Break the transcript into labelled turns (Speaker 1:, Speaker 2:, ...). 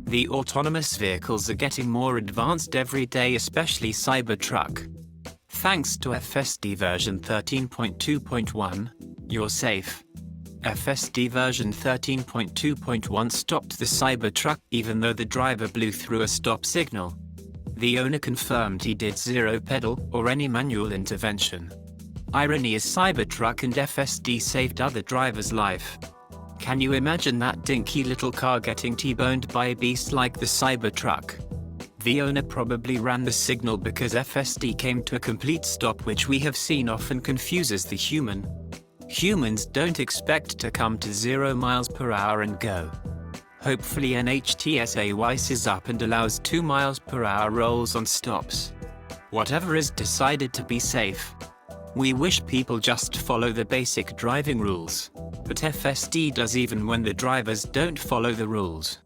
Speaker 1: The autonomous vehicles are getting more advanced every day, especially Cybertruck. Thanks to FSD version 13.2.1, you're safe. FSD version 13.2.1 stopped the Cybertruck even though the driver blew through a stop signal. The owner confirmed he did zero pedal or any manual intervention. Irony is Cybertruck and FSD saved other drivers' life. Can you imagine that dinky little car getting T-boned by a beast like the Cybertruck? The owner probably ran the signal because FSD came to a complete stop, which we have seen often confuses the human. Humans don't expect to come to 0 miles per hour and go. Hopefully NHTSA wises up and allows 2 miles per hour rolls on stops. Whatever is decided to be safe. We wish people just follow the basic driving rules. But FSD does even when the drivers don't follow the rules.